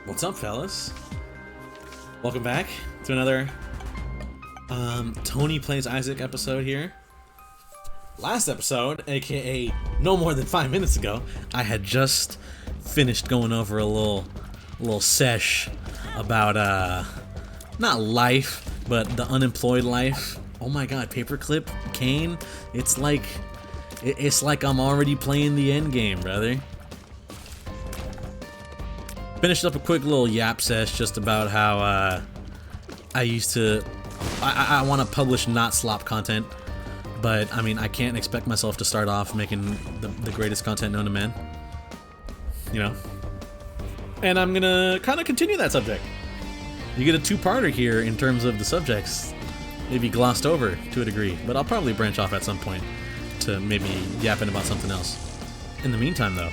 What's up, fellas? Welcome back to another Tony Plays Isaac episode here. Last episode, aka no more than 5 minutes ago, I had just finished going over a little sesh about not life, but the unemployed life. Oh my god, Paperclip, Kane, it's like I'm already playing the end game, brother. Finished up a quick little yap sesh just about how I want to publish not slop content, but I mean I can't expect myself to start off making the greatest content known to man, you know. And I'm gonna kind of continue that subject. You get a two-parter here in terms of the subjects, maybe glossed over to a degree, but I'll probably branch off at some point to maybe yapping about something else. In the meantime, though,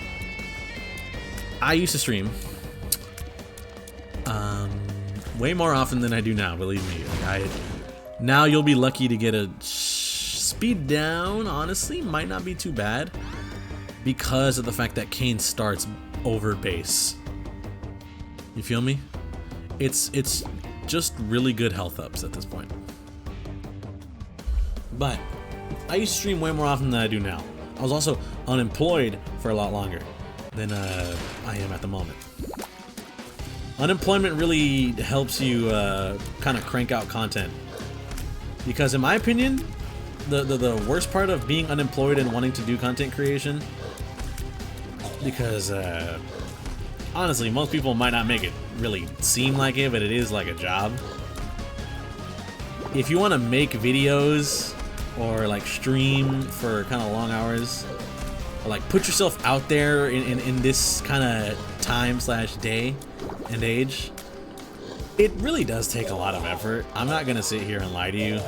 I used to stream way more often than I do now, believe me. Now you'll be lucky to get a speed down, honestly, might not be too bad, because of the fact that Kane starts over base. You feel me? It's just really good health ups at this point. But I used to stream way more often than I do now. I was also unemployed for a lot longer than I am at the moment. Unemployment really helps you kind of crank out content, because in my opinion, the worst part of being unemployed and wanting to do content creation, because honestly most people might not make it really seem like it, but it is like a job. If you want to make videos or like stream for kind of long hours, or like put yourself out there in this kind of time/day and age, it really does take a lot of effort. I'm not gonna sit here and lie to you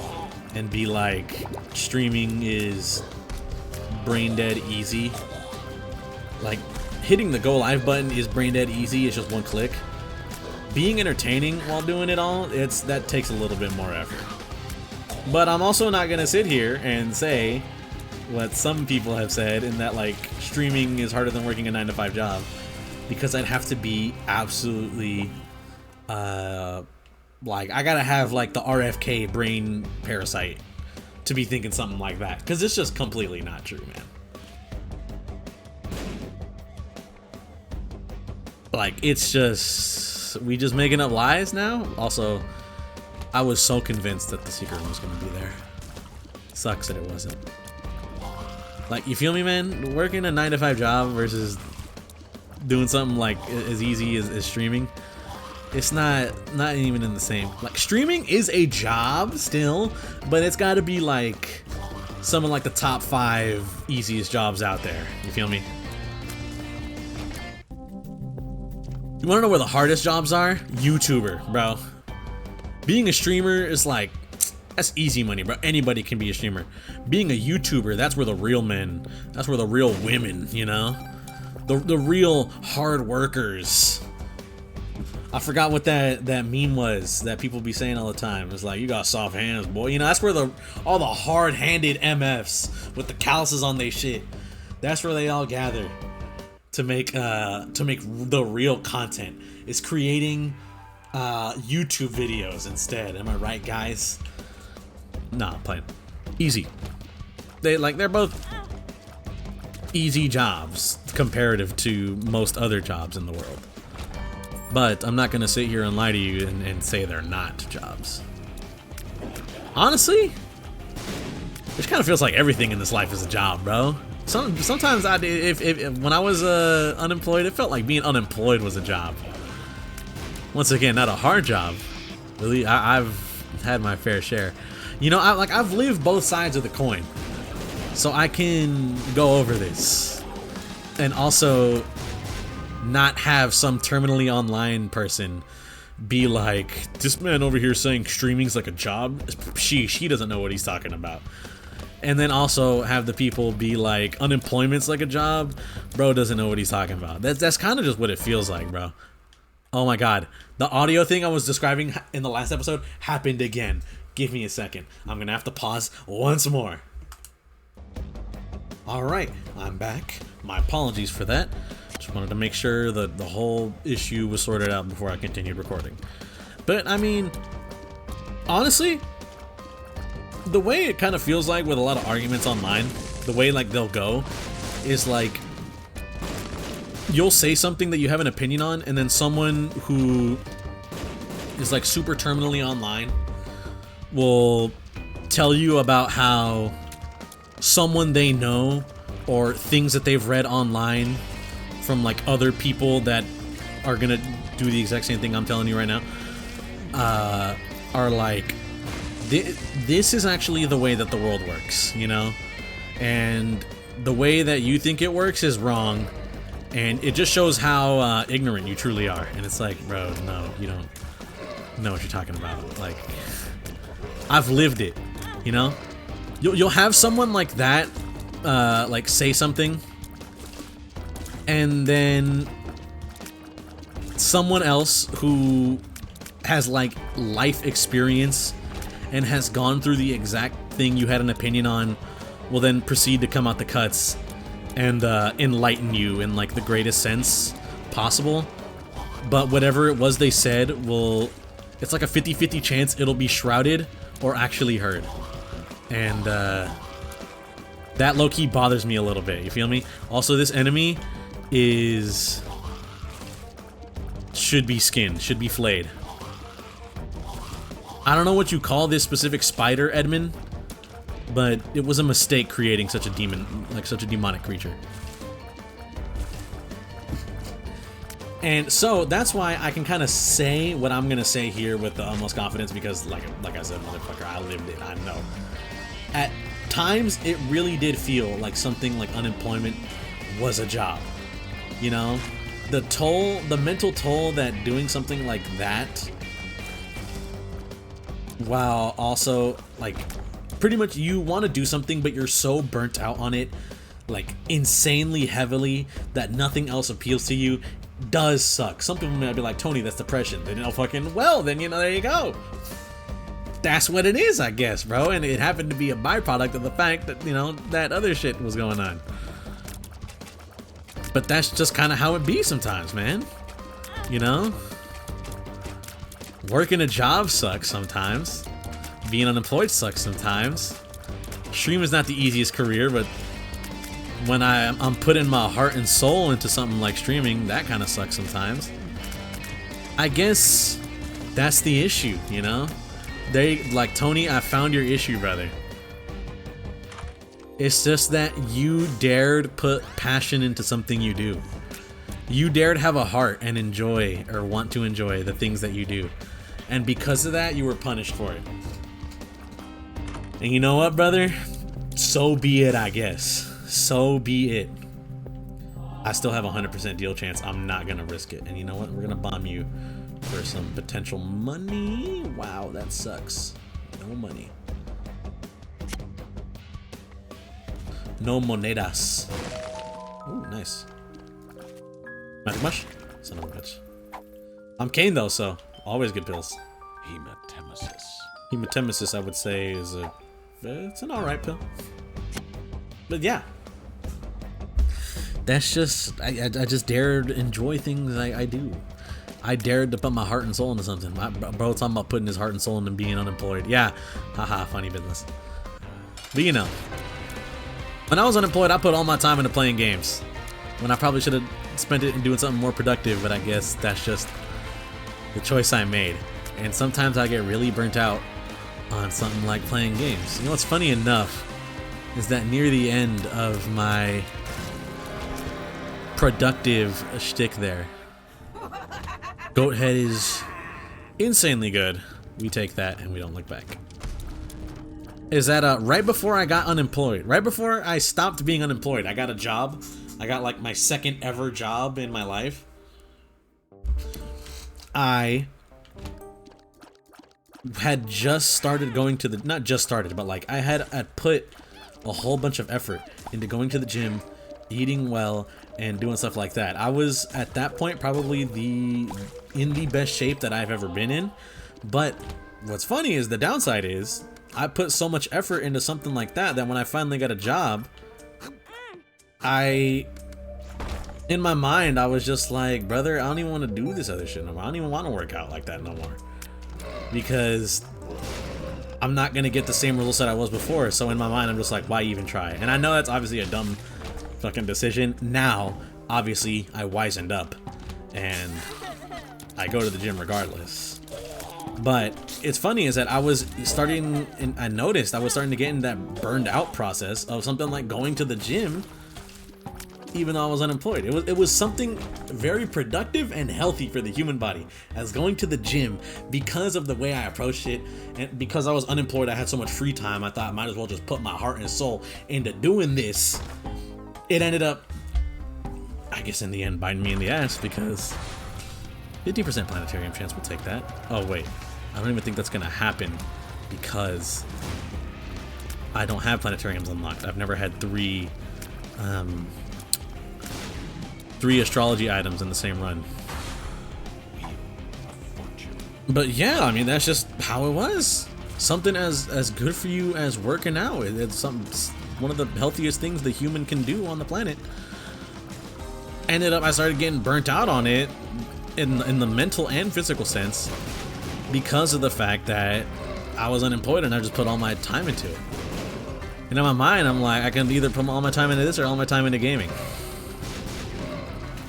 and be like streaming is brain dead easy. Like hitting the go live button is brain dead easy, it's just one click. Being entertaining while doing it all, that takes a little bit more effort. But I'm also not gonna sit here and say what some people have said, in that like streaming is harder than working a 9-to-5 job, because I'd have to be absolutely like I gotta have like the RFK brain parasite to be thinking something like that, because it's just completely not true, man. Like, it's just, we just making up lies now. Also, I was so convinced that the secret room was gonna be there. Sucks that it wasn't. Like, you feel me, man? Working a 9-to-5 job versus doing something like as easy as streaming, it's not even in the same. Like, streaming is a job still, but it's got to be like some of like the top 5 easiest jobs out there. You feel me? You want to know where the hardest jobs are? YouTuber, bro. Being a streamer is like, that's easy money, bro. Anybody can be a streamer. Being a YouTuber, that's where the real men, that's where the real women, you know? The real hard workers. I forgot what that meme was that people be saying all the time. It's like, you got soft hands, boy. You know, that's where all the hard-handed MFs with the calluses on their shit, that's where they all gather to make the real content. Is creating YouTube videos instead. Am I right, guys? Nah, playing. Easy. They're both easy jobs comparative to most other jobs in the world. But I'm not gonna sit here and lie to you and say they're not jobs. Honestly, it kind of feels like everything in this life is a job, bro. Sometimes when I was unemployed, it felt like being unemployed was a job. Once again, not a hard job. Really, I've had my fair share. You know, I've lived both sides of the coin, so I can go over this and also not have some terminally online person be like, this man over here saying streaming's like a job. Sheesh, he doesn't know what he's talking about. And then also have the people be like, unemployment's like a job. Bro doesn't know what he's talking about. That's kind of just what it feels like, bro. Oh my god, the audio thing I was describing in the last episode happened again. Give me a second. I'm gonna have to pause once more. Alright, I'm back. My apologies for that. Just wanted to make sure that the whole issue was sorted out before I continued recording. But, I mean, honestly, the way it kind of feels like with a lot of arguments online, the way, like, they'll go is, like, you'll say something that you have an opinion on, and then someone who is, like, super terminally online will tell you about how someone they know or things that they've read online from like other people that are gonna do the exact same thing I'm telling you right now are like, this is actually the way that the world works, you know, and the way that you think it works is wrong, and it just shows how ignorant you truly are. And it's like, bro, no, you don't know what you're talking about. Like, I've lived it, you know. You'll have someone like that, like say something, and then someone else who has like life experience and has gone through the exact thing you had an opinion on will then proceed to come out the cuts and enlighten you in like the greatest sense possible. But whatever it was they said it's like a 50-50 chance it'll be shrouded or actually heard. And that low-key bothers me a little bit, you feel me? Also, this enemy should be skinned, should be flayed. I don't know what you call this specific spider, Edmund, but it was a mistake creating such a demon, like such a demonic creature. And so that's why I can kind of say what I'm gonna say here with the utmost confidence, because like I said, motherfucker, I lived it, I know. At times, it really did feel like something like unemployment was a job. You know? The mental toll that doing something like that, while also, like, pretty much you want to do something, but you're so burnt out on it, like, insanely heavily, that nothing else appeals to you, does suck. Some people might be like, Tony, that's depression. Then, well, then, you know, there you go. That's what it is, I guess, bro. And it happened to be a byproduct of the fact that, you know, that other shit was going on. But that's just kind of how it be sometimes, man. You know? Working a job sucks sometimes. Being unemployed sucks sometimes. Stream is not the easiest career, but when I'm putting my heart and soul into something like streaming, that kind of sucks sometimes. I guess that's the issue, you know? Like, Tony, I found your issue, brother. It's just that you dared put passion into something you do. You dared have a heart and enjoy, or want to enjoy, the things that you do. And because of that, you were punished for it. And you know what, brother? So be it, I guess. So be it. I still have a 100% deal chance. I'm not gonna risk it. And you know what? We're gonna bomb you for some potential money. Wow, that sucks. No money. No monedas. Ooh, nice. Magic mush? Son of a bitch. I'm Kane though, so always good pills. Hematemesis. Hematemesis, I would say, is it's an alright pill. But yeah. That's just, I just dared enjoy things I do. I dared to put my heart and soul into something. My bro talking about putting his heart and soul into being unemployed. Yeah, haha, funny business. But you know, when I was unemployed, I put all my time into playing games, when I probably should have spent it in doing something more productive, but I guess that's just the choice I made. And sometimes I get really burnt out on something like playing games. You know what's funny enough is that near the end of my productive shtick there, Goathead is insanely good. We take that and we don't look back. Is that right before I got unemployed, right before I stopped being unemployed, I got a job. I got like my second ever job in my life. I had just started going to the, not just started, but like I'd put a whole bunch of effort into going to the gym, eating well, and doing stuff like that. I was at that point probably in the best shape that I've ever been in. But what's funny is the downside is I put so much effort into something like that that when I finally got a job, I, in my mind, I was just like, brother, I don't even want to do this other shit no more. I don't even want to work out like that no more. Because I'm not going to get the same results that I was before. So in my mind, I'm just like, why even try? And I know that's obviously a dumb fucking decision. Now, obviously, I wisened up. And I go to the gym regardless. But it's funny is that I was starting, and I noticed I was starting to get in that burned out process of something like going to the gym, even though I was unemployed. It was something very productive and healthy for the human body, as going to the gym, because of the way I approached it, and because I was unemployed, I had so much free time. I thought I might as well just put my heart and soul into doing this. It ended up, I guess, in the end, biting me in the ass, because 50% planetarium chance will take that. Oh wait, I don't even think that's gonna happen because I don't have planetariums unlocked. I've never had three astrology items in the same run. But yeah, I mean, that's just how it was. Something as good for you as working out. It's one of the healthiest things the human can do on the planet. Ended up, I started getting burnt out on it in the mental and physical sense because of the fact that I was unemployed and I just put all my time into it. And in my mind, I'm like, I can either put all my time into this or all my time into gaming.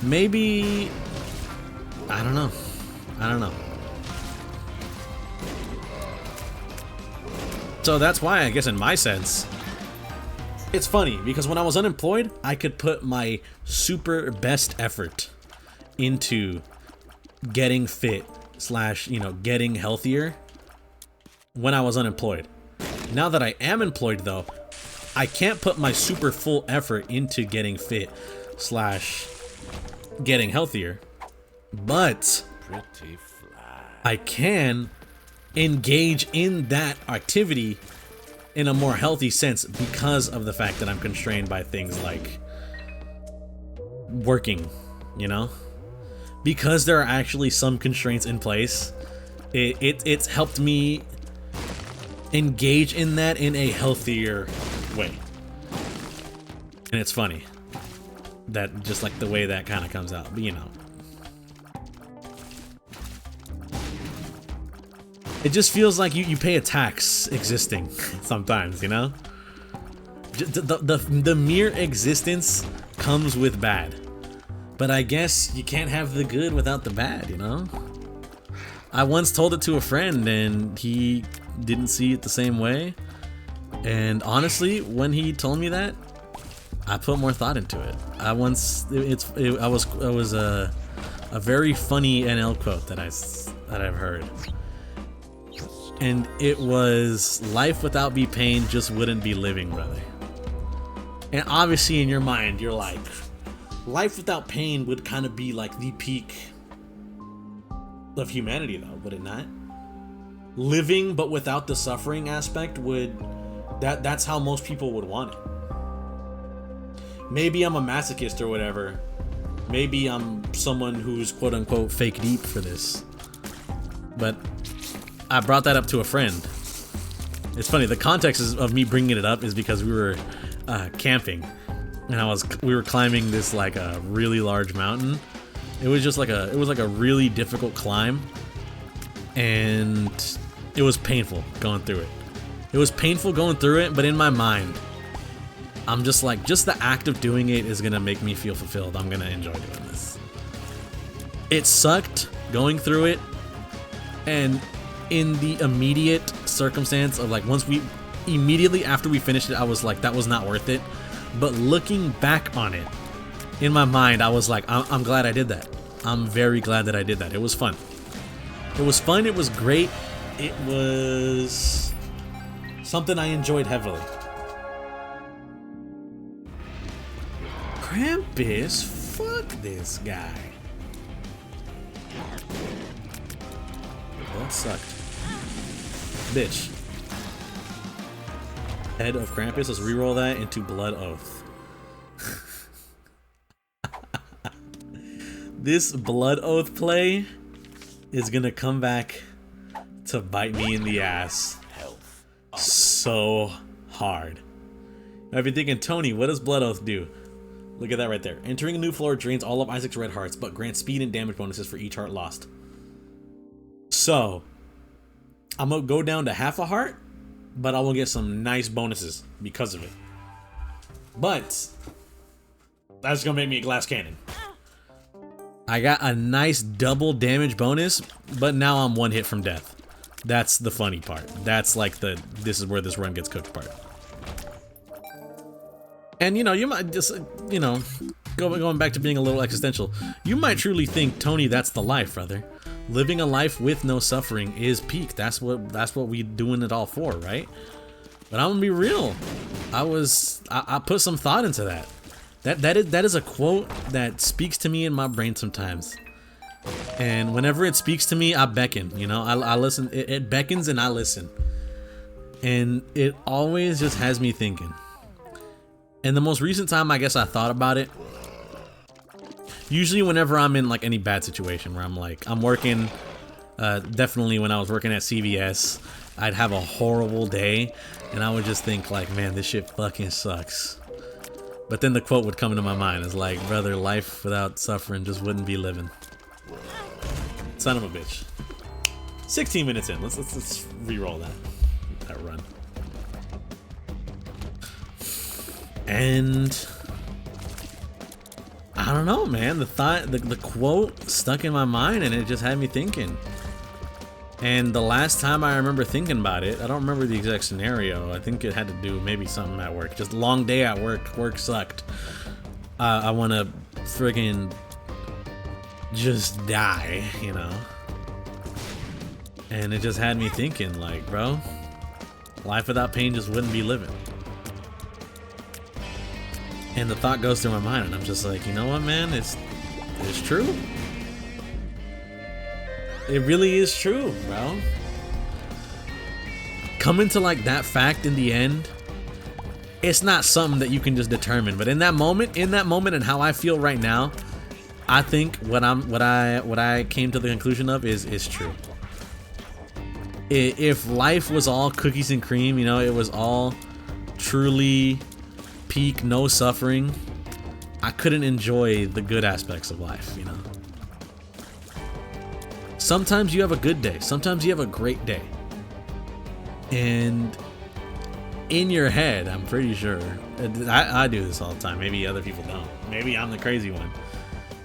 Maybe, I don't know. So that's why, I guess in my sense, it's funny because when I was unemployed, I could put my super best effort into getting fit / getting healthier when I was unemployed. Now that I am employed though, I can't put my super full effort into getting fit / getting healthier, but I can engage in that activity in a more healthy sense because of the fact that I'm constrained by things like working, because there are actually some constraints in place. It's helped me engage in that in a healthier way. And it's funny that just like the way that kind of comes out, but it just feels like you pay a tax existing sometimes, the mere existence comes with bad. But I guess you can't have the good without the bad, I once told it to a friend and he didn't see it the same way. And honestly, when he told me that, I put more thought into it. I was a very funny NL quote that I've heard. And it was, life without be pain just wouldn't be living, brother. And obviously in your mind, you're like, life without pain would kind of be like the peak of humanity though, would it not? Living but without the suffering aspect that's how most people would want it. Maybe I'm a masochist or whatever. Maybe I'm someone who's quote unquote fake deep for this. But I brought that up to a friend. It's funny, the context of me bringing it up is because we were camping and we were climbing this like a really large mountain. It was just like a really difficult climb, and it was painful going through it. But in my mind, I'm just like, just the act of doing it is gonna make me feel fulfilled. I'm gonna enjoy doing this. It sucked going through it, and in the immediate circumstance of like, immediately after we finished it, I was like, that was not worth it. But looking back on it, in my mind, I was like, I'm glad I did that. I'm very glad that I did that. It was fun. It was great. It was something I enjoyed heavily. Krampus, fuck this guy. That sucked. Bitch. Head of Krampus, let's reroll that into Blood Oath. This Blood Oath play is gonna come back to bite me in the ass so hard. Now if you're thinking, Tony, what does Blood Oath do? Look at that right there. Entering a new floor drains all of Isaac's red hearts, but grants speed and damage bonuses for each heart lost. So, I'm gonna go down to half a heart, but I will get some nice bonuses because of it. But that's gonna make me a glass cannon. I got a nice double damage bonus, but now I'm one hit from death. That's the funny part. That's like this is where this run gets cooked part. And you know, you might just, you know, going back to being a little existential, you might truly think, Tony, that's the life, brother. Living a life with no suffering is peak. That's what we doing it all for, right? But I'm gonna be real. I put some thought into that. That is a quote that speaks to me in my brain sometimes. And whenever it speaks to me, I beckon, you know, I listen, it beckons and I listen. And it always just has me thinking. And the most recent time I guess I thought about it, usually whenever I'm in like any bad situation where I'm working, definitely when I was working at CVS, I'd have a horrible day and I would just think like, man, this shit fucking sucks. But then the quote would come into my mind. It's like, brother, life without suffering just wouldn't be living. Son of a bitch. 16 minutes in. Let's re-roll that run. And I don't know, man. The quote stuck in my mind, and it just had me thinking. And the last time I remember thinking about it, I don't remember the exact scenario. I think it had to do maybe something at work. Just a long day at work. Work sucked. I want to friggin' just die, you know? And it just had me thinking, like, bro, life without pain just wouldn't be living. And the thought goes through my mind, and I'm just like, you know what, man? It's true. It really is true, bro. Coming to like that fact in the end, it's not something that you can just determine. But in that moment and how I feel right now, I think what I came to the conclusion of is true. If life was all cookies and cream, you know, it was all truly peak, no suffering, I couldn't enjoy the good aspects of life, you know. Sometimes you have a good day. Sometimes you have a great day. And in your head, I'm pretty sure, I do this all the time. Maybe other people don't. Maybe I'm the crazy one.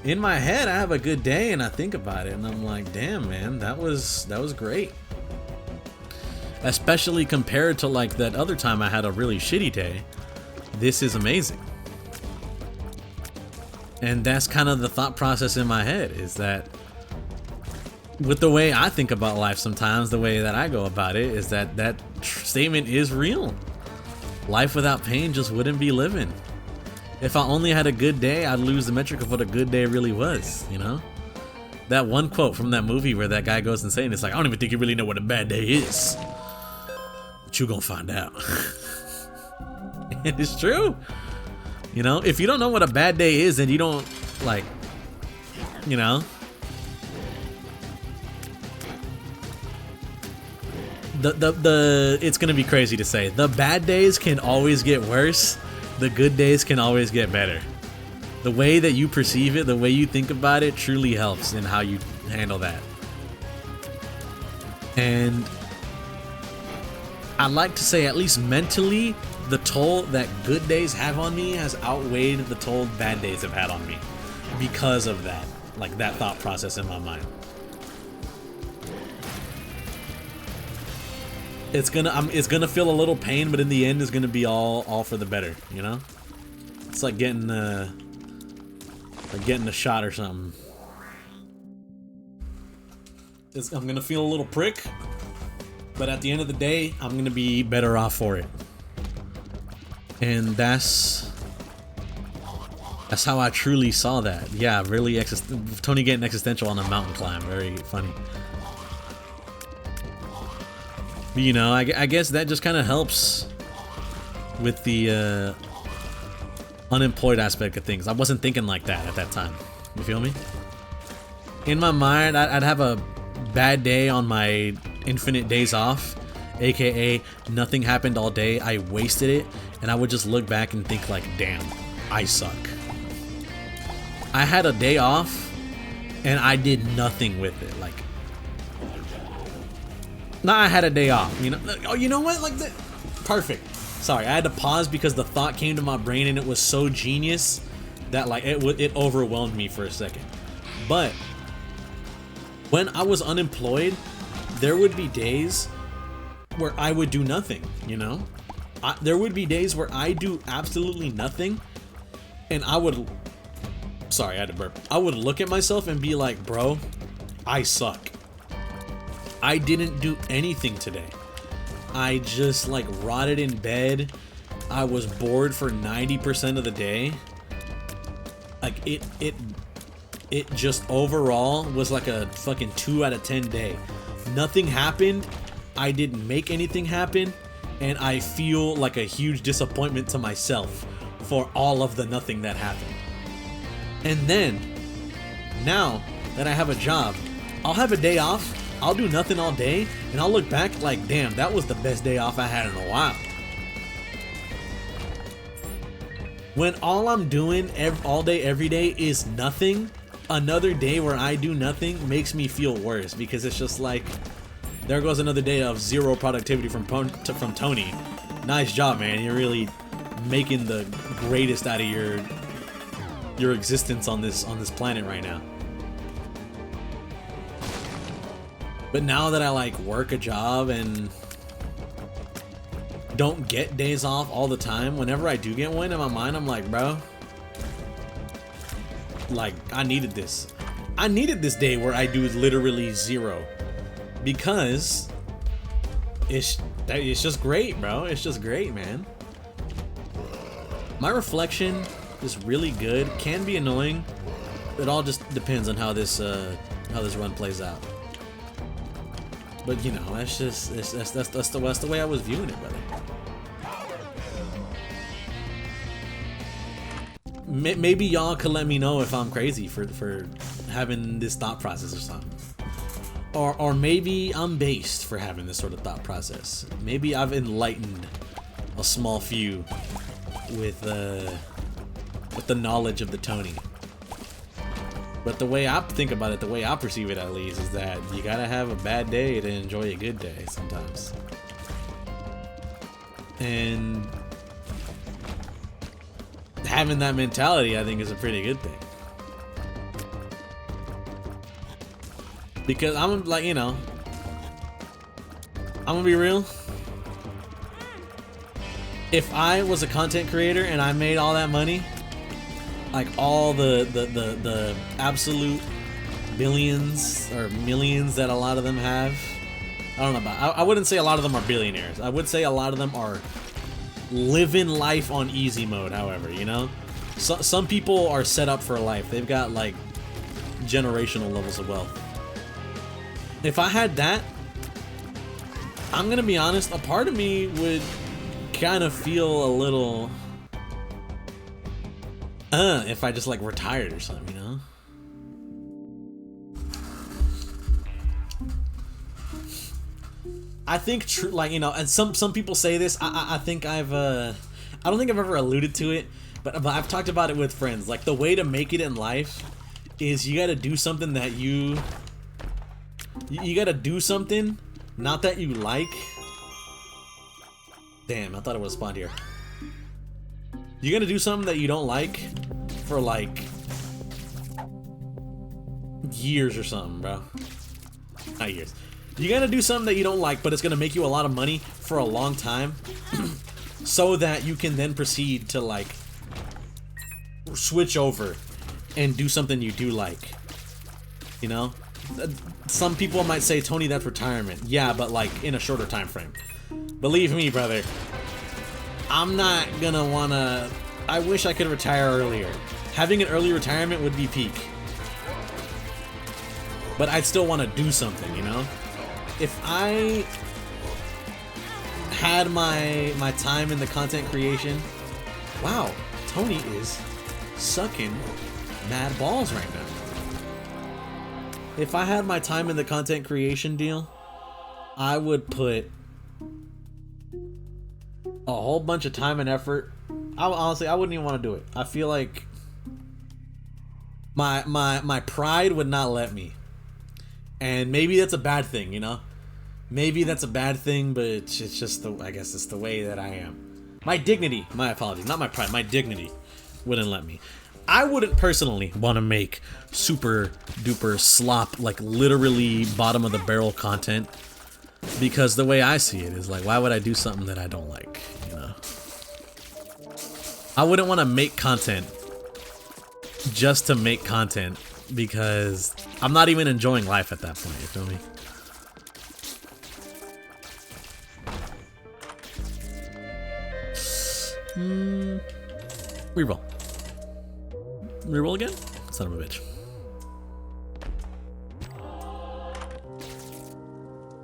In my head, I have a good day and I think about it and I'm like, damn, man, that was great. Especially compared to like that other time I had a really shitty day. This is amazing. And that's kind of the thought process in my head, is that with the way I think about life sometimes, the way that I go about it, is that statement is real. Life without pain just wouldn't be living. If I only had a good day, I'd lose the metric of what a good day really was, you know? That one quote from that movie where that guy goes insane, it's like, I don't even think you really know what a bad day is. But you gonna find out. And it's true. You know, if you don't know what a bad day is, then you don't, like, you know, it's gonna be crazy to say, the bad days can always get worse, the good days can always get better. The way that you perceive it, the way you think about it, truly helps in how you handle that. And I'd like to say, at least mentally, the toll that good days have on me has outweighed the toll bad days have had on me because of that, like that thought process in my mind. It's gonna feel a little pain, but in the end, it's gonna be all for the better, you know. It's like getting a shot or something. I'm gonna feel a little prick, but at the end of the day, I'm gonna be better off for it. And that's how I truly saw that. Yeah, really, Tony getting existential on a mountain climb. Very funny. But, you know, I guess that just kind of helps with the unemployed aspect of things. I wasn't thinking like that at that time. You feel me? In my mind, I'd have a bad day on my infinite days off, aka nothing happened all day, I wasted it, and I would just look back and think like, damn, I suck. I had a day off and I did nothing with it. Like, nah, I had a day off, you know. Oh, you know what? Like, perfect. Sorry, I had to pause because the thought came to my brain and it was so genius that like it overwhelmed me for a second. But when I was unemployed, there would be days where I would do nothing, you know? There would be days where I do absolutely nothing, and I would... Sorry, I had to burp. I would look at myself and be like, bro, I suck. I didn't do anything today. I just like rotted in bed. I was bored for 90% of the day. Like it just overall was like a fucking 2 out of 10 day. Nothing happened. I didn't make anything happen. And I feel like a huge disappointment to myself for all of the nothing that happened. And then, now that I have a job, I'll have a day off, I'll do nothing all day, and I'll look back like, damn, that was the best day off I had in a while. When all I'm doing all day, every day is nothing, another day where I do nothing makes me feel worse, because it's just like, there goes another day of zero productivity from Tony. Nice job, man. You're really making the greatest out of your existence on this planet right now. But now that I like work a job and don't get days off all the time, whenever I do get one, in my mind I'm like, bro, like I needed this. I needed this day where I do literally zero, because it's just great, bro. It's just great, man. My reflection is really good. Can be annoying. It all just depends on how this run plays out. But you know, that's just that's the way I was viewing it, brother. Maybe y'all could let me know if I'm crazy for having this thought process or something. Or maybe I'm based for having this sort of thought process. Maybe I've enlightened a small few with the knowledge of the Tony. But the way I think about it, the way I perceive it at least, is that you gotta have a bad day to enjoy a good day sometimes. And having that mentality, I think, is a pretty good thing. Because I'm like, you know, I'm gonna be real. If I was a content creator and I made all that money, like all the absolute billions or millions that a lot of them have, I don't know about, I wouldn't say a lot of them are billionaires. I would say a lot of them are living life on easy mode, however, you know? Some people are set up for life. They've got like generational levels of wealth. If I had that, I'm gonna be honest, a part of me would kind of feel a little if I just like retired or something, you know? I think like, you know, and some people say this, I think I don't think I've ever alluded to it, but I've talked about it with friends. Like, the way to make it in life is you gotta do something that you gotta do something, not that you like. Damn, I thought it was spawned here. You gotta do something that you don't like for like years or something, bro. Not years. You gotta do something that you don't like, but it's gonna make you a lot of money for a long time, so that you can then proceed to like switch over and do something you do like. You know? Some people might say, Tony, that's retirement. Yeah, but like in a shorter time frame. Believe me, brother, I'm not gonna wanna... I wish I could retire earlier. Having an early retirement would be peak. But I'd still want to do something, you know? If I had my time in the content creation... Wow, Tony is sucking mad balls right now. If I had my time in the content creation deal, I would put a whole bunch of time and effort. Honestly, I wouldn't even want to do it. I feel like My pride would not let me. And maybe that's a bad thing, you know? Maybe that's a bad thing, but it's just the, I guess it's the way that I am. My dignity, my apologies, not my pride, my dignity wouldn't let me. I wouldn't personally want to make super duper slop, like literally bottom of the barrel content, because the way I see it is like, why would I do something that I don't like, you know? I wouldn't want to make content just to make content, because I'm not even enjoying life at that point, you feel me? Reroll. Reroll again? Son of a bitch.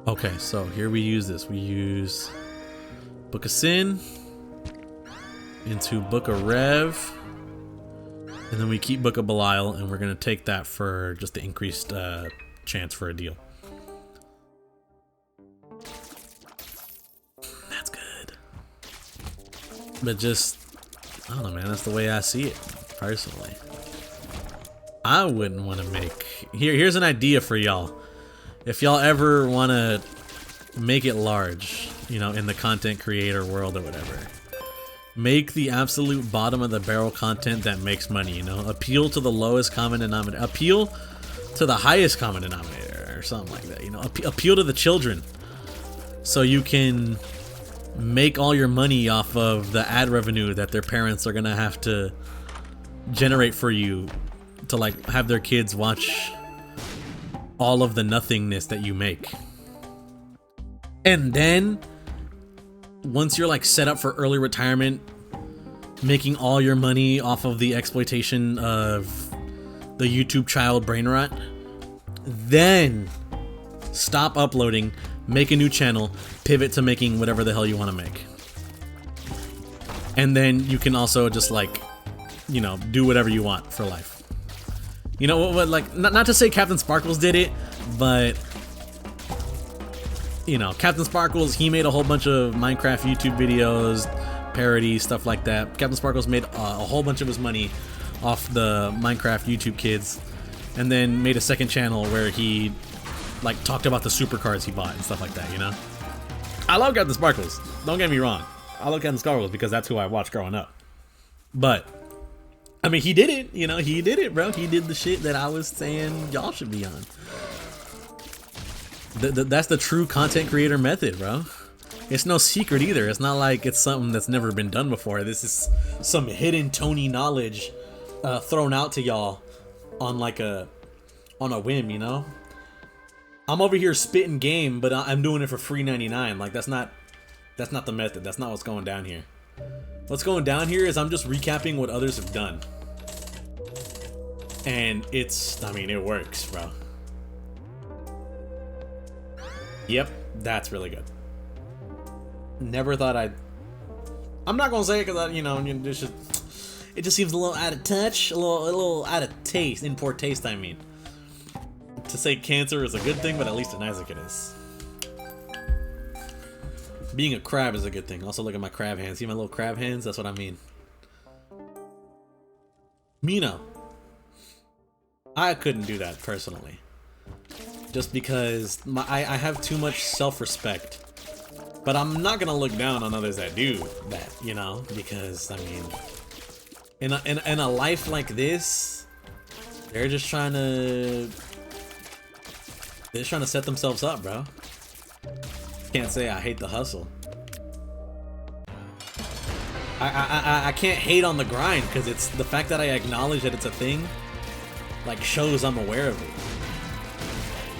Okay, so here we use this. We use Book of Sin into Book of Rev, and then we keep Book of Belial, and we're gonna take that for just the increased chance for a deal. That's good. But just, I don't know, man, that's the way I see it, personally. I wouldn't want to make... Here's an idea for y'all. If y'all ever want to make it large, you know, in the content creator world or whatever, make the absolute bottom of the barrel content that makes money, you know? Appeal to the lowest common denominator. Appeal to the highest common denominator or something like that, you know? Appeal to the children. So you can make all your money off of the ad revenue that their parents are gonna have to generate for you to like have their kids watch all of the nothingness that you make. And then once you're like set up for early retirement, making all your money off of the exploitation of the YouTube child brain rot, then stop uploading, make a new channel, pivot to making whatever the hell you want to make. And then you can also just like, you know, do whatever you want for life. You know what, like, not to say Captain Sparkles did it, but, you know, Captain Sparkles, he made a whole bunch of Minecraft YouTube videos, parodies, stuff like that. Captain Sparkles made a whole bunch of his money off the Minecraft YouTube kids, and then made a second channel where he, like, talked about the supercars he bought and stuff like that, you know? I love Captain Sparkles, don't get me wrong. I love Captain Sparkles because that's who I watched growing up. But I mean, he did it, you know, he did it, bro. He did the shit that I was saying y'all should be on. That's the true content creator method, bro. It's no secret either. It's not like it's something that's never been done before. This is some hidden Tony knowledge thrown out to y'all on like on a whim, you know? I'm over here spitting game, but I'm doing it for free 99. Like, that's not the method. That's not what's going down here. What's going down here is I'm just recapping what others have done. And it's, I mean, it works, bro. Yep, that's really good. Never thought I'm not gonna say it because, you know, it just seems a little out of touch, a little out of taste, in poor taste, I mean. To say cancer is a good thing, but at least in Isaac it is. Being a crab is a good thing. Also, look at my crab hands. See my little crab hands? That's what I mean. Mino. I couldn't do that personally. Just because I have too much self-respect. But I'm not gonna look down on others that do that, you know? Because, I mean, in a life like this, they're just trying to set themselves up, bro. Can't say I hate the hustle. I can't hate on the grind because it's the fact that I acknowledge that it's a thing, like, shows I'm aware of it.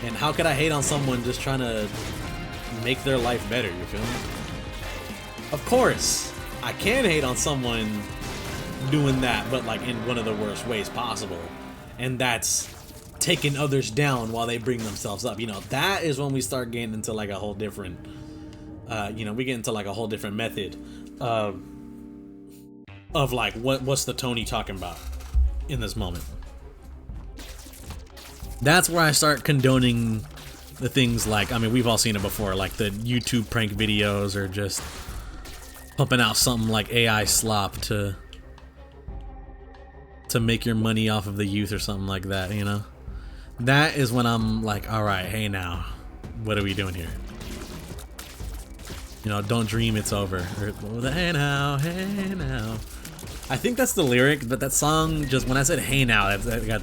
And how could I hate on someone just trying to make their life better, you feel me? Of course, I can hate on someone doing that, but like in one of the worst ways possible. And that's taking others down while they bring themselves up. You know, that is when we start getting into like a whole different, you know, we get into like a whole different method of like what's the Tony talking about in this moment. That's where I start condoning the things like, I mean, we've all seen it before, like the YouTube prank videos or just pumping out something like AI slop to to make your money off of the youth or something like that, you know? That is when I'm like, all right, hey now, what are we doing here? You know, don't dream it's over. Or, hey now, hey now. I think that's the lyric, but that song just, when I said hey now, that got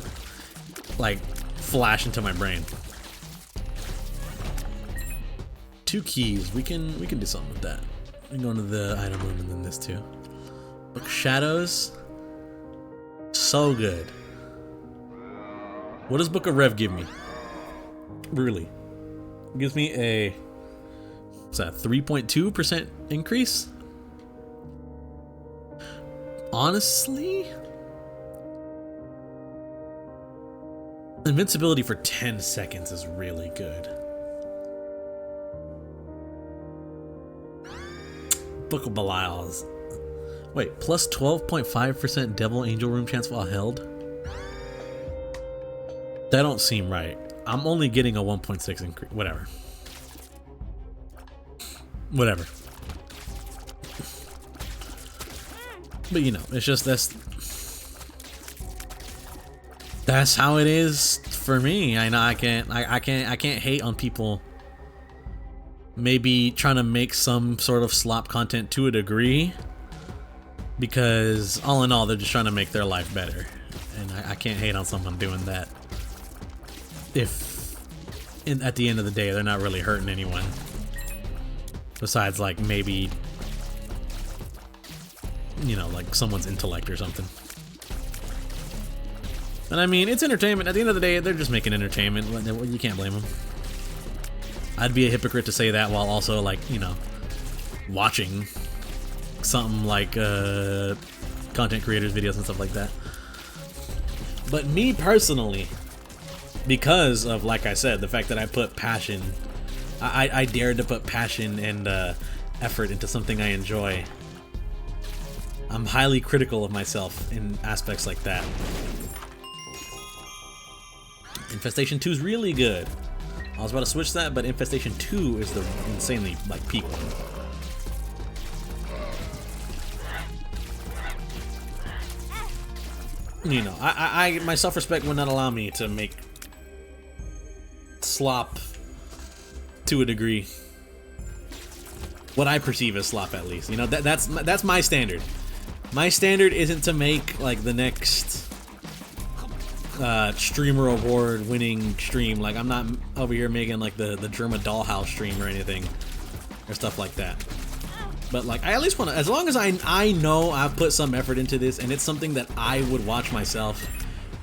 like flash into my brain. 2 keys, we can do something with that. We can go into the item room and then this too. Book Shadows. So good. What does Book of Rev give me? Really? It gives me a, what's that, 3.2% increase? Honestly? Invincibility for 10 seconds is really good. Book of Belial is... Wait, plus 12.5% Devil Angel Room chance while held? That don't seem right. I'm only getting a 1.6 increase. Whatever. Whatever. But you know, it's just that's how it is for me. I know I can't hate on people maybe trying to make some sort of slop content to a degree, because all in all they're just trying to make their life better, and I can't hate on someone doing that if at the end of the day they're not really hurting anyone besides like maybe, you know, like someone's intellect or something. And I mean, it's entertainment. At the end of the day, they're just making entertainment. You can't blame them. I'd be a hypocrite to say that while also, like, you know, watching something like content creators videos and stuff like that. But me personally, because of, like I said, the fact that I put passion, I dared to put passion and effort into something I enjoy, I'm highly critical of myself in aspects like that. Infestation 2 is really good. I was about to switch that, but Infestation 2 is the insanely, like, peak one. You know, my self-respect would not allow me to make slop to a degree. What I perceive as slop, at least. You know, that's my standard. My standard isn't to make, like, the next streamer award winning stream. Like, I'm not over here making like the Germa Dollhouse stream or anything or stuff like that. But like, I at least want to, as long as I know I've put some effort into this and it's something that I would watch myself,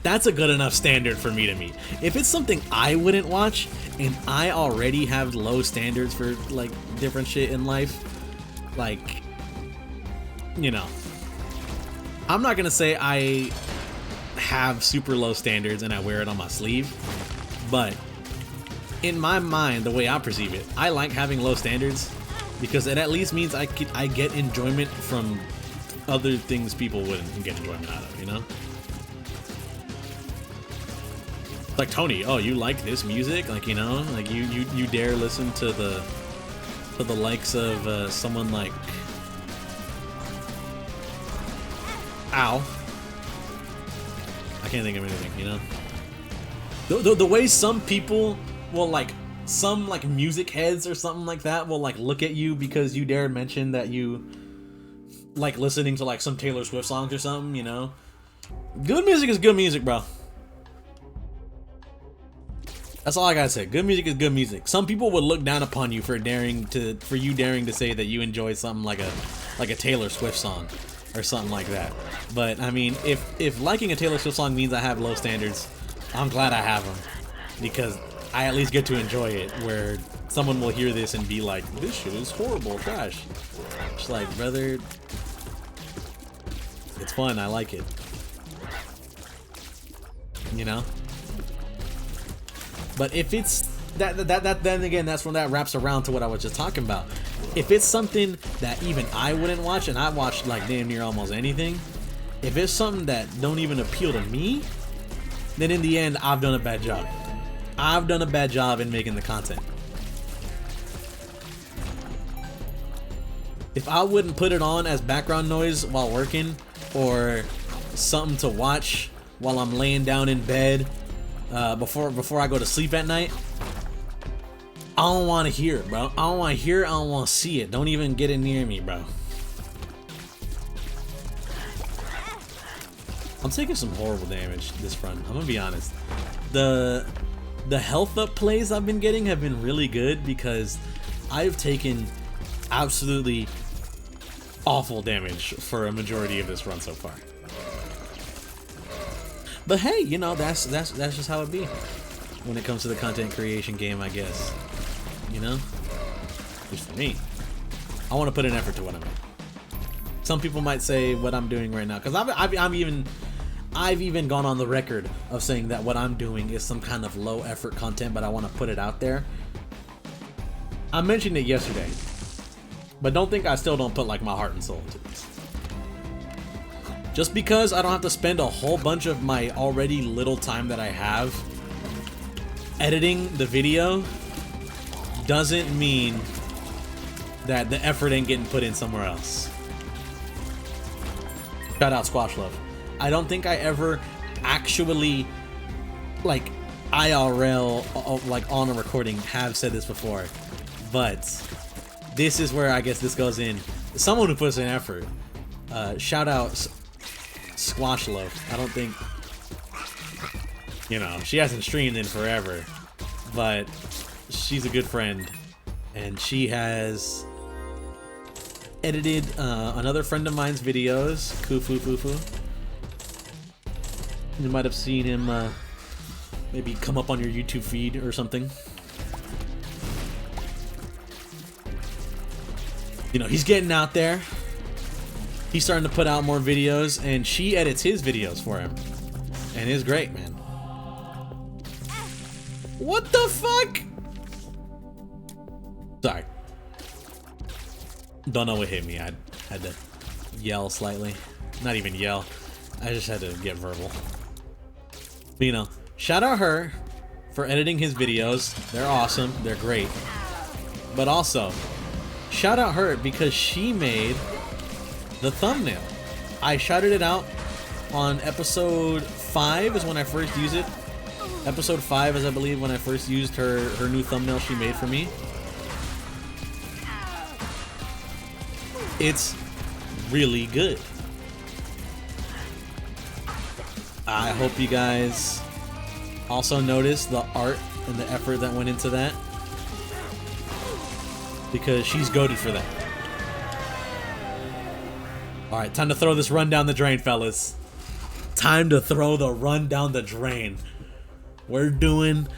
that's a good enough standard for me to meet. If it's something I wouldn't watch and I already have low standards for like different shit in life, like, you know, I'm not gonna say I have super low standards and I wear it on my sleeve, but in my mind, the way I perceive it, I like having low standards because it at least means I get enjoyment from other things people wouldn't get enjoyment out of, you know? Like, Tony, oh, you like this music? Like, you know, like you dare listen to the likes of someone like Ow. I can't think of anything, you know? The way some people will, like, some, like, music heads or something like that will, like, look at you because you dare mention that you like listening to, like, some Taylor Swift songs or something, you know? Good music is good music, bro. That's all I gotta say. Good music is good music. Some people would look down upon you for daring to say that you enjoy something like a Taylor Swift song or something like that. But I mean, if liking a Taylor Swift song means I have low standards, I'm glad I have them, because I at least get to enjoy it, where someone will hear this and be like, this shit is horrible, trash. It's like, brother, it's fun, I like it. You know? But if it's that then again, that's when that wraps around to what I was just talking about. If it's something that even I wouldn't watch, and I watched like damn near almost anything, if it's something that don't even appeal to me, then in the end, I've done a bad job. I've done a bad job in making the content. If I wouldn't put it on as background noise while working, or something to watch while I'm laying down in bed before I go to sleep at night, I don't want to hear it, bro. I don't want to hear it. I don't want to see it. Don't even get it near me, bro. I'm taking some horrible damage this run. I'm gonna be honest. The health up plays I've been getting have been really good because I've taken absolutely awful damage for a majority of this run so far. But hey, you know, that's just how it be when it comes to the content creation game, I guess. You know, just for me, I want to put an effort to what I'm doing. Some people might say what I'm doing right now, because I've even gone on the record of saying that what I'm doing is some kind of low effort content, but I want to put it out there. I mentioned it yesterday, but don't think I still don't put like my heart and soul into this. Just because I don't have to spend a whole bunch of my already little time that I have editing the video doesn't mean that the effort ain't getting put in somewhere else. Shout out Squash Love. I don't think I ever actually, like, IRL, like on a recording, have said this before, but this is where I guess this goes in. Someone who puts in effort. Shout out Squash Love. I don't think, you know, she hasn't streamed in forever, but she's a good friend, and she has edited another friend of mine's videos, Kufu Fufu. You might have seen him maybe come up on your YouTube feed or something. You know, he's getting out there. He's starting to put out more videos, and she edits his videos for him. And it's great, man. What the fuck? Sorry. Don't know what hit me. I had to yell slightly. Not even yell. I just had to get verbal. But, you know, shout out her for editing his videos. They're awesome. They're great. But also, shout out her because she made the thumbnail. I shouted it out on episode 5 is when I first used it. Episode 5 is, I believe, when I first used her new thumbnail she made for me. It's really good. I hope you guys also notice the art and the effort that went into that, because she's goated for that. Alright, time to throw this run down the drain, fellas. Time to throw the run down the drain. We're doing,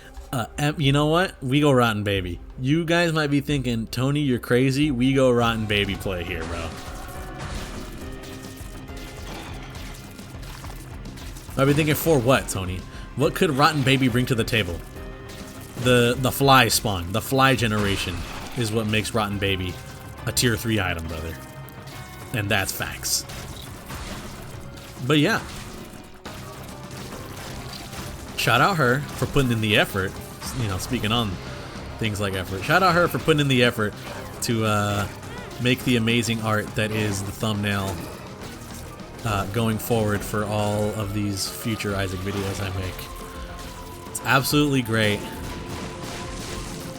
you know what? We go Rotten Baby. You guys might be thinking, Tony, you're crazy. We go Rotten Baby play here, bro. Might be thinking, for what, Tony? What could Rotten Baby bring to the table? The fly spawn, the fly generation is what makes Rotten Baby a tier 3 item, brother. And that's facts. But yeah. Shout out her for putting in the effort. You know, speaking on things like effort. Shout out her for putting in the effort to make the amazing art that is the thumbnail going forward for all of these future Isaac videos I make. It's absolutely great.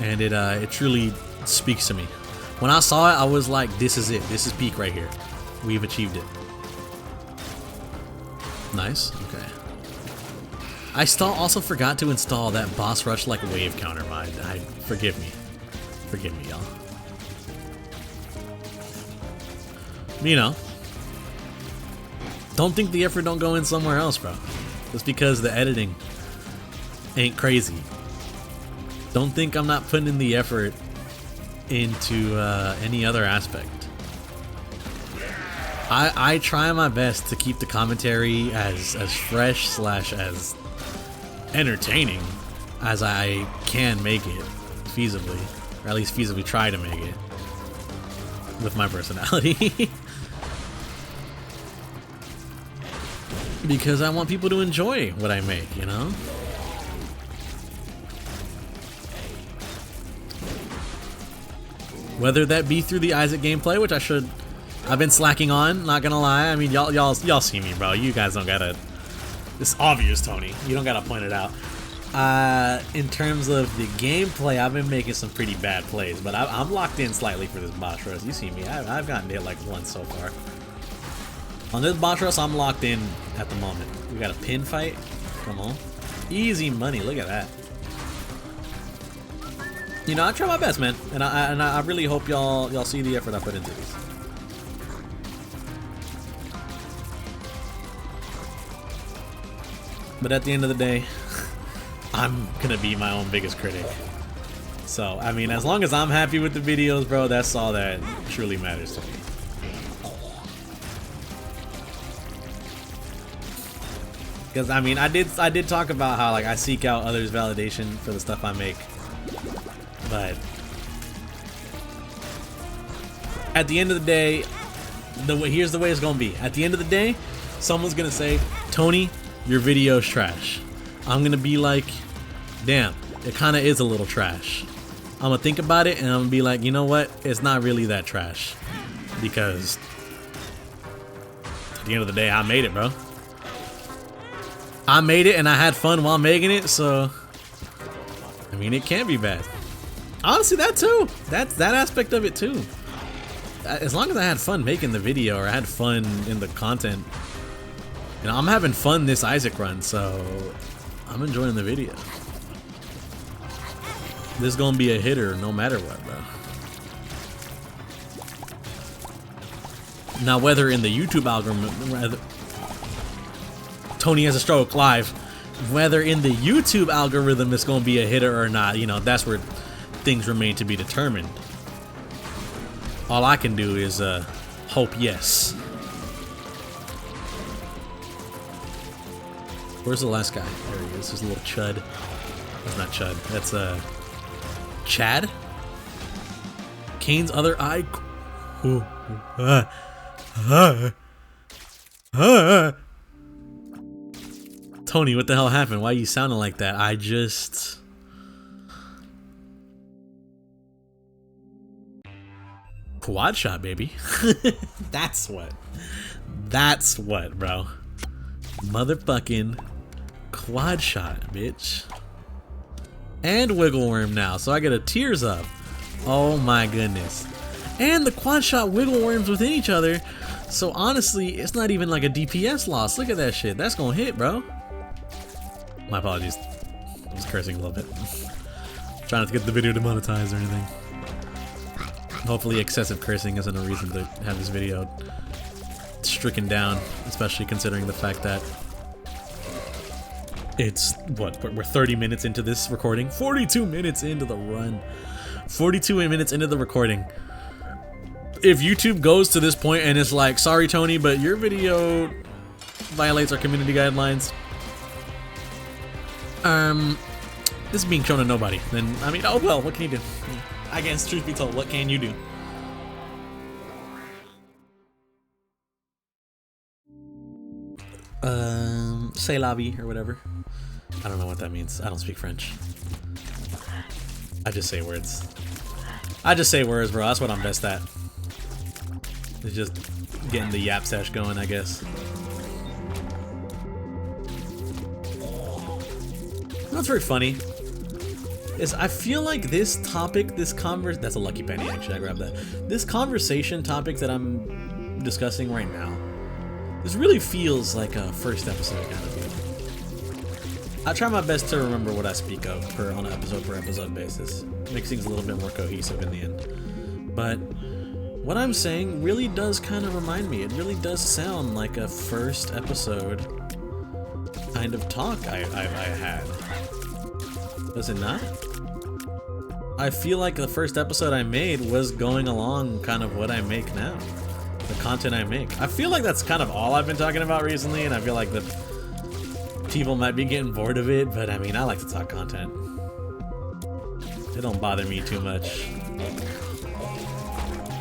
And it truly speaks to me. When I saw it, I was like, this is it. This is peak right here. We've achieved it. Nice. Okay. I also forgot to install that boss rush like wave counter mod. Forgive me. Forgive me, y'all. You know. Don't think the effort don't go in somewhere else, bro. Just because the editing ain't crazy. Don't think I'm not putting in the effort into any other aspect. I try my best to keep the commentary as fresh / as entertaining as I can make it feasibly, or at least feasibly try to make it with my personality. Because I want people to enjoy what I make, you know? Whether that be through the Isaac gameplay, which I should I've been slacking on, not gonna lie. I mean, y'all see me, bro. You guys don't gotta. It's obvious, Tony. You don't gotta point it out. In terms of the gameplay, I've been making some pretty bad plays, but I'm locked in slightly for this boss rush. You see me. I've gotten hit like once so far. On this boss rush, I'm locked in at the moment. We got a pin fight. Come on. Easy money. Look at that. You know, I try my best, man, and I really hope y'all see the effort I put into this. But at the end of the day, I'm gonna be my own biggest critic. So, I mean, as long as I'm happy with the videos, bro, that's all that truly matters to me. Because, I mean, I did talk about how, like, I seek out others' validation for the stuff I make. But at the end of the day, here's the way it's gonna be. At the end of the day, someone's gonna say, Tony, your video's trash. I'm gonna be like, damn, it kinda is a little trash. I'm gonna think about it and I'm gonna be like, you know what? It's not really that trash. Because at the end of the day, I made it, bro. I made it and I had fun while making it, so I mean, it can't be bad. Honestly, that too. That aspect of it too. As long as I had fun making the video or I had fun in the content, you know, I'm having fun this Isaac run, so I'm enjoying the video. This is gonna be a hitter no matter what, bro. Now, whether in the YouTube algorithm, Tony has a stroke live. Whether in the YouTube algorithm it's gonna be a hitter or not, you know, that's where things remain to be determined. All I can do is hope yes. Where's the last guy? There he is. This is a little Chud. That's not Chud. That's Chad? Kane's other eye. Tony, what the hell happened? Why are you sounding like that? I just... Quad shot, baby. That's what. That's what, bro. Motherfucking quad shot, bitch. And wiggle worm now, so I get a tears up. Oh my goodness. And the quad shot wiggle worms within each other. So honestly, it's not even like a DPS loss. Look at that shit. That's gonna hit, bro. My apologies. I was cursing a little bit. Trying not to get the video demonetized or anything. Hopefully excessive cursing isn't a reason to have this video stricken down, especially considering the fact that it's, what, we're 30 minutes into this recording? 42 minutes into the run. 42 minutes into the recording. If YouTube goes to this point and it's like, sorry Tony, but your video violates our community guidelines, this is being shown to nobody, then, I mean, oh well, what can you do? I guess, truth be told, what can you do? Say la vie or whatever. I don't know what that means. I don't speak French. I just say words. I just say words, bro. That's what I'm best at. It's just getting the yap sesh going, I guess. That's very funny. Is I feel like this topic, that's a lucky penny actually, I grabbed that. This conversation topic that I'm discussing right now, this really feels like a first episode kind of deal. I try my best to remember what I speak of on an episode per episode basis. Makes things a little bit more cohesive in the end. But what I'm saying really does kind of remind me, it really does sound like a first episode kind of talk I had. Does it not? I feel like the first episode I made was going along kind of what I make now. The content I make. I feel like that's kind of all I've been talking about recently, and I feel like the people might be getting bored of it, but I mean, I like to talk content. It don't bother me too much.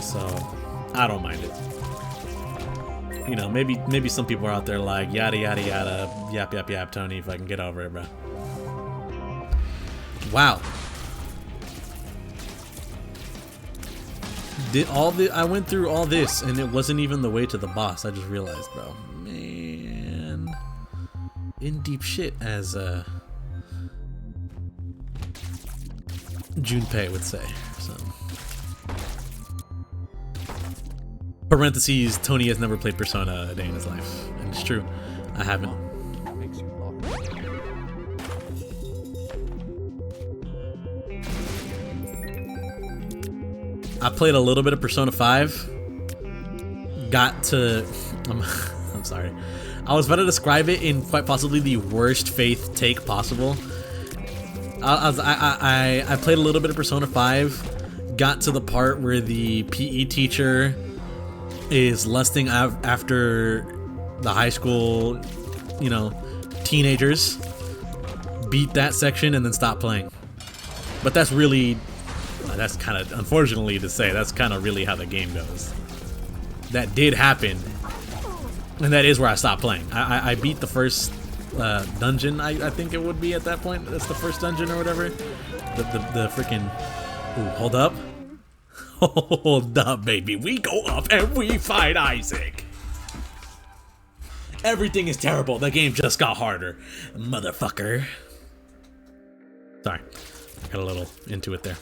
So, I don't mind it. You know, maybe some people are out there like, yada yada yada, yap yap yap, Tony, if I can get over it, bro. Wow. I went through all this and it wasn't even the way to the boss. I just realized, bro. Man, in deep shit, as Junpei would say. So, parentheses, Tony has never played Persona a day in his life, and it's true, I haven't. I played a little bit of Persona 5. Got to... I'm sorry. I was about to describe it in quite possibly the worst faith take possible. I played a little bit of Persona 5. Got to the part where the PE teacher is lusting after the high school, you know, teenagers. Beat that section and then stop playing. But that's really... That's kind of, unfortunately to say, that's kind of really how the game goes. That did happen, and that is where I stopped playing. I beat the first dungeon, I think it would be at that point. That's the first dungeon or whatever. The freaking... Ooh, hold up. Hold up, baby. We go up and we fight Isaac. Everything is terrible. The game just got harder. Motherfucker. Sorry. Got a little into it there.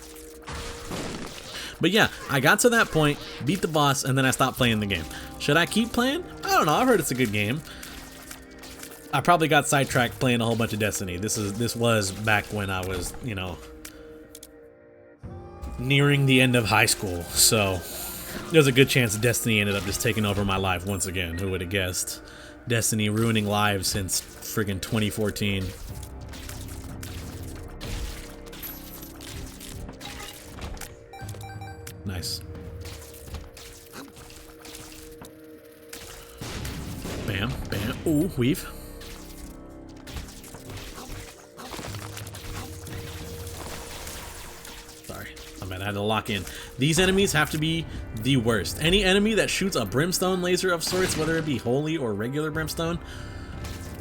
But yeah, I got to that point, beat the boss, and then I stopped playing the game. Should I keep playing? I don't know. I've heard it's a good game. I probably got sidetracked playing a whole bunch of Destiny. This was back when I was, you know, nearing the end of high school. So there's a good chance Destiny ended up just taking over my life once again. Who would have guessed? Destiny ruining lives since friggin' 2014. Nice. Bam, bam. Ooh, weave. Sorry. I mean, I had to lock in. These enemies have to be the worst. Any enemy that shoots a brimstone laser of sorts, whether it be holy or regular brimstone,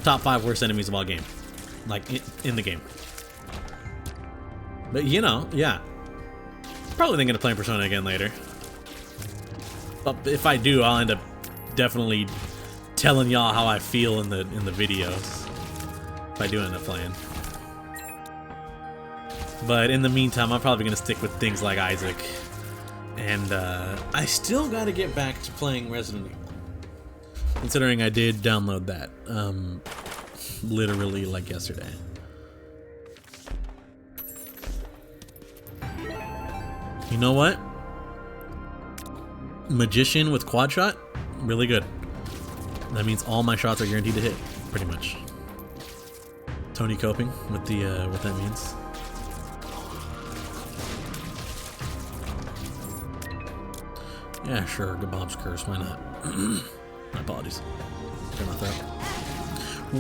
top 5 worst enemies of all game. Like, in the game. But, you know, yeah. Probably thinking of playing Persona again later. But if I do, I'll end up definitely telling y'all how I feel in the videos. If I do end up playing. But in the meantime, I'm probably gonna stick with things like Isaac. And I still gotta get back to playing Resident Evil. Considering I did download that literally like yesterday. You know what? Magician with quad shot, really good. That means all my shots are guaranteed to hit, pretty much. Tony coping with the what that means. Yeah, sure. Good Bob's curse. Why not? My apologies. Clear my throat.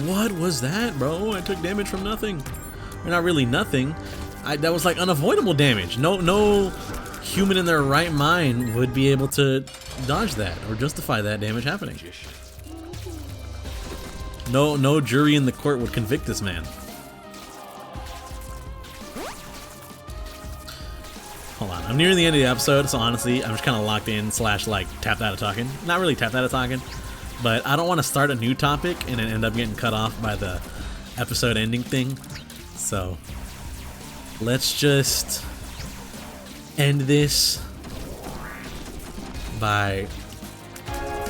What was that, bro? I took damage from nothing. Or not really nothing. That was like unavoidable damage. No human in their right mind would be able to dodge that or justify that damage happening. No jury in the court would convict this man. Hold on, I'm nearing the end of the episode, so honestly, I'm just kind of locked in / like tapped out of talking. Not really tapped out of talking, but I don't want to start a new topic and then end up getting cut off by the episode ending thing. So let's just end this by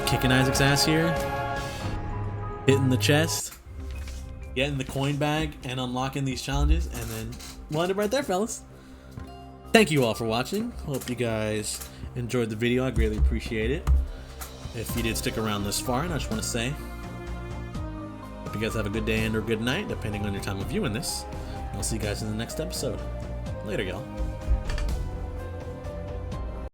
kicking Isaac's ass here, hitting the chest, getting the coin bag, and unlocking these challenges, and then we'll end it right there, fellas. Thank you all for watching. Hope you guys enjoyed the video. I greatly appreciate it. If you did stick around this far, and I just want to say, hope you guys have a good day and or good night, depending on your time of viewing this. I'll see you guys in the next episode. Later, y'all.